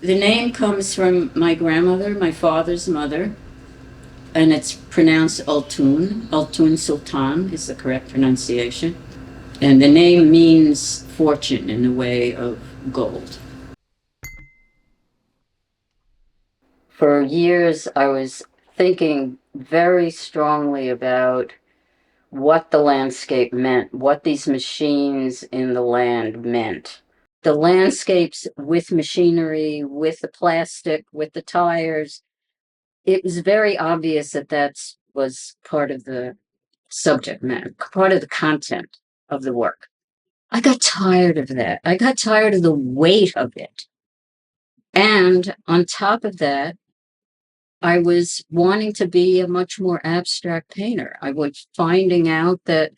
The name comes from my grandmother, my father's mother, and it's pronounced Altoon. Altoon Sultan is the correct pronunciation. And the name means fortune in the way of gold. For years, I was thinking very strongly about what the landscape meant, what these machines in the land meant. The landscapes with machinery, with the plastic, with the tires, it was very obvious that that was part of the subject matter, part of the content of the work. I got tired of that. I got tired of the weight of it. And on top of that, I was wanting to be a much more abstract painter. I was finding out that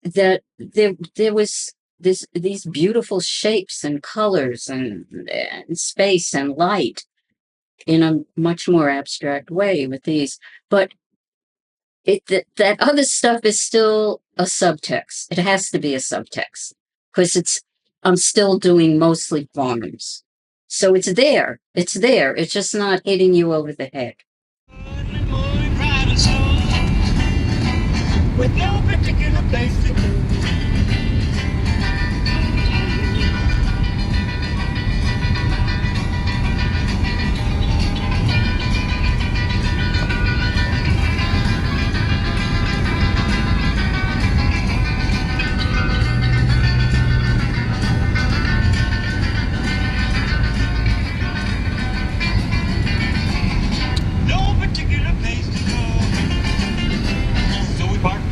there was these beautiful shapes and colors and space and light in a much more abstract way with these. But that other stuff is still a subtext. It has to be a subtext because I'm still doing mostly farms. So it's there. It's there. It's just not hitting you over the head. With no particular place to go.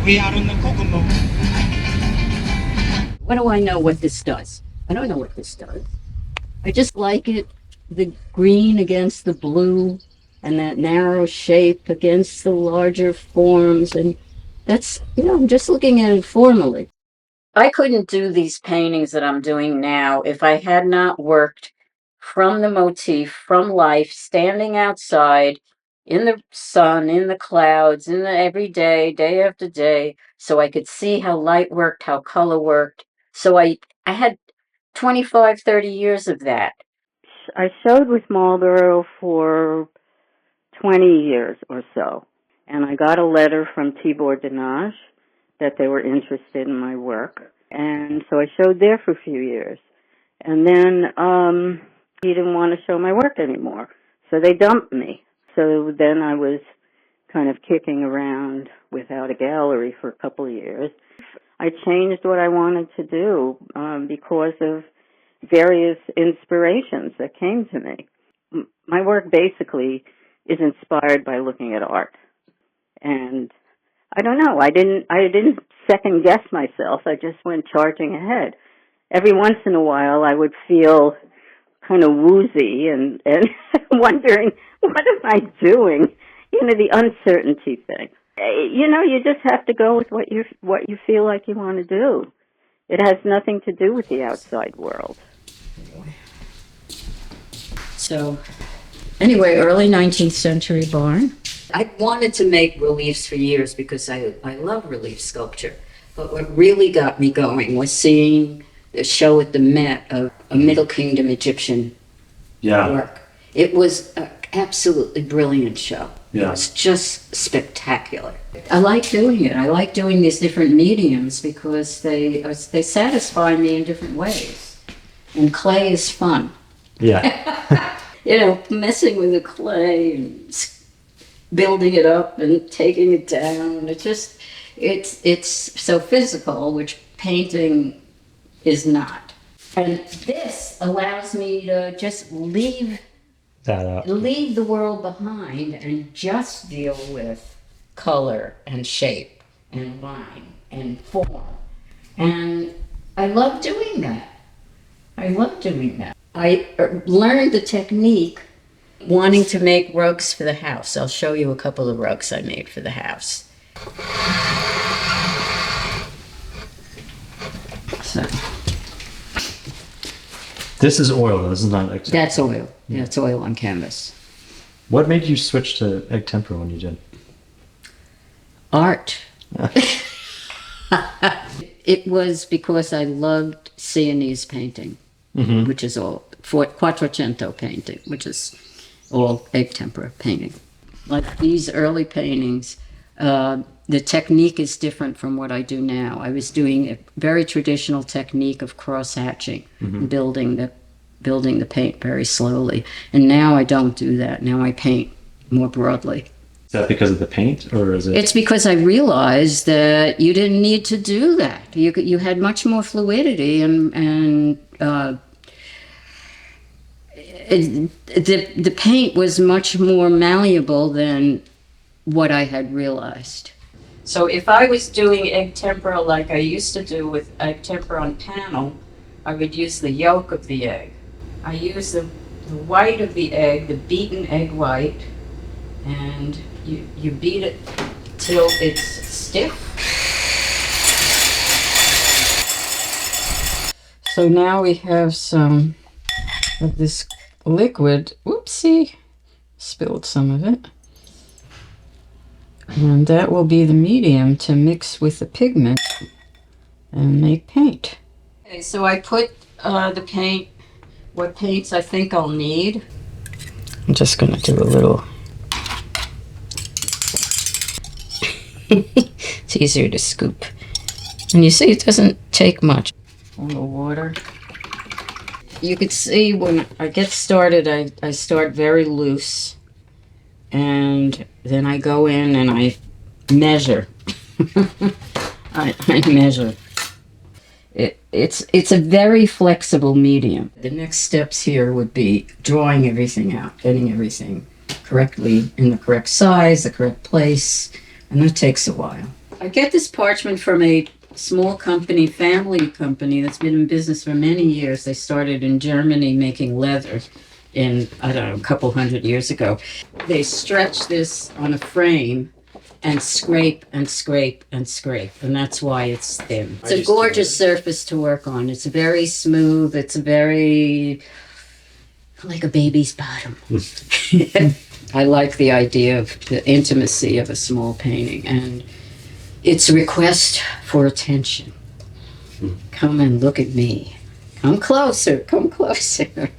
We out on the Kokomo. What do I know what this does? I don't know what this does. I just like it, the green against the blue and that narrow shape against the larger forms. And that's, I'm just looking at it formally. I couldn't do these paintings that I'm doing now if I had not worked from the motif, from life, standing outside in the sun, in the clouds, in the everyday, day after day, so I could see how light worked, how color worked. So I had 25, 30 years of that. I showed with Marlboro for 20 years or so, and I got a letter from Tibor Denage that they were interested in my work, and so I showed there for a few years. And then he didn't want to show my work anymore, so they dumped me. So then I was kind of kicking around without a gallery for a couple of years. I changed what I wanted to do because of various inspirations that came to me. My work basically is inspired by looking at art. And I don't know, I didn't second guess myself. I just went charging ahead. Every once in a while I would feel kind of woozy and wondering, what am I doing? The uncertainty thing. You just have to go with what you feel like you want to do. It has nothing to do with the outside world. So, anyway, early 19th century barn. I wanted to make reliefs for years because I love relief sculpture. But what really got me going was seeing the show at the Met of a Middle Kingdom Egyptian work. It was an absolutely brilliant show. Yeah. It was just spectacular. I like doing it. I like doing these different mediums because they satisfy me in different ways. And clay is fun. Yeah. Messing with the clay and building it up and taking it down. It's so physical, which painting is not. And this allows me to just leave the world behind and just deal with color and shape and line and form. And I love doing that. I learned the technique wanting to make rugs for the house. I'll show you a couple of rugs I made for the house. So. This is oil. This is not egg tempera. That's oil. Yeah, it's oil on canvas. What made you switch to egg tempera when you did? Art. It was because I loved Sienese painting, which is all Quattrocento painting, which is all egg tempera painting. Like these early paintings, the technique is different from what I do now. I was doing a very traditional technique of cross-hatching, building the paint very slowly. And now I don't do that. Now I paint more broadly. Is that because of the paint, or is it? It's because I realized that you didn't need to do that. You had much more fluidity, and the paint was much more malleable than what I had realized. So if I was doing egg tempera like I used to do with egg tempera on panel, I would use the yolk of the egg. I use the white of the egg, the beaten egg white, and you beat it till it's stiff. So now we have some of this liquid. Whoopsie, spilled some of it. And that will be the medium to mix with the pigment and make paint. Okay, so I put the paint, what paints I think I'll need. I'm just going to do a little. It's easier to scoop. And you see it doesn't take much. A little water. You could see when I get started, I start very loose. And then I go in and I measure. I measure. It's a very flexible medium. The next steps here would be drawing everything out, getting everything correctly in the correct size, the correct place, and that takes a while. I get this parchment from a small company, family company that's been in business for many years. They started in Germany making leather in, I don't know, a couple hundred years ago. They stretch this on a frame and scrape and scrape and scrape, and that's why it's thin. It's a gorgeous surface to work on. It's very smooth. It's very like a baby's bottom. I like the idea of the intimacy of a small painting, and it's a request for attention. Come and look at me. Come closer. Come closer.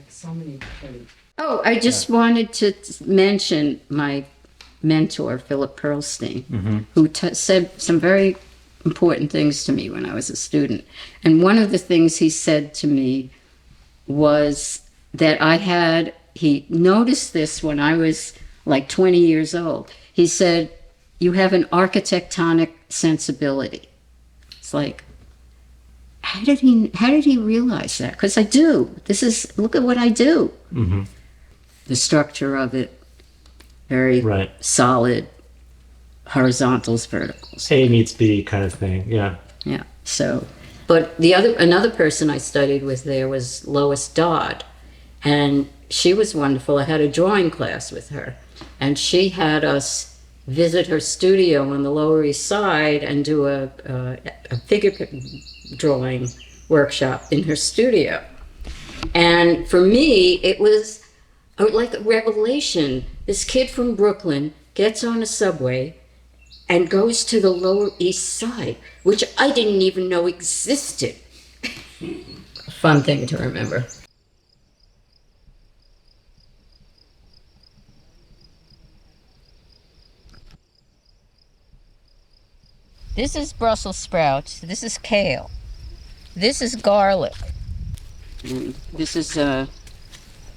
So many things. Oh, I just wanted to mention my mentor, Philip Pearlstein, who said some very important things to me when I was a student. And one of the things he said to me was that he noticed this when I was like 20 years old. He said, "You have an architectonic sensibility." It's like, how did he realize that? Because I do. Look at what I do. Mm-hmm. The structure of it, very solid, horizontals, verticals. A meets B kind of thing, yeah. Yeah, so, but another person I studied with there was Lois Dodd, and she was wonderful. I had a drawing class with her, and she had us visit her studio on the Lower East Side and do a figure drawing workshop in her studio. And for me, it was like a revelation. This kid from Brooklyn gets on a subway and goes to the Lower East Side, which I didn't even know existed. Fun thing to remember. This is Brussels sprouts. This is kale. This is garlic. This is a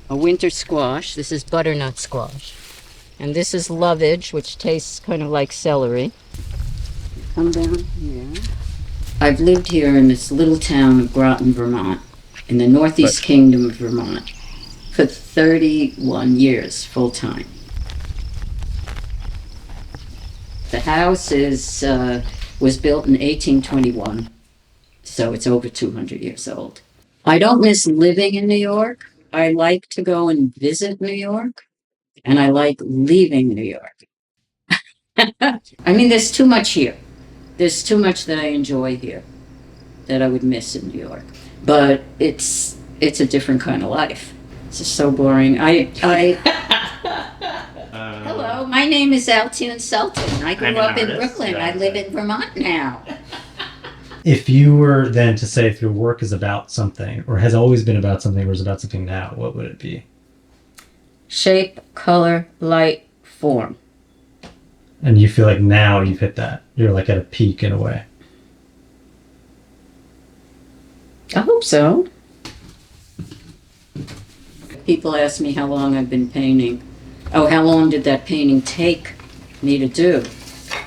winter squash. This is butternut squash. And this is lovage, which tastes kind of like celery. Come down here. I've lived here in this little town of Groton, Vermont, in the Northeast Kingdom of Vermont, for 31 years, full time. The house was built in 1821, so it's over 200 years old. I don't miss living in New York. I like to go and visit New York, and I like leaving New York. I mean, there's too much here. There's too much that I enjoy here that I would miss in New York. But it's a different kind of life. It's just so boring. Hello, my name is Altoon Sultan. I grew up in Brooklyn. I live in Vermont now. If you were then to say if your work is about something, or has always been about something, or is about something now, what would it be? Shape, color, light, form. And you feel like now you've hit that. You're like at a peak in a way. I hope so. People ask me how long I've been painting. Oh, how long did that painting take me to do?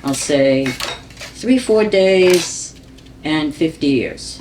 I'll say 3-4 days and 50 years.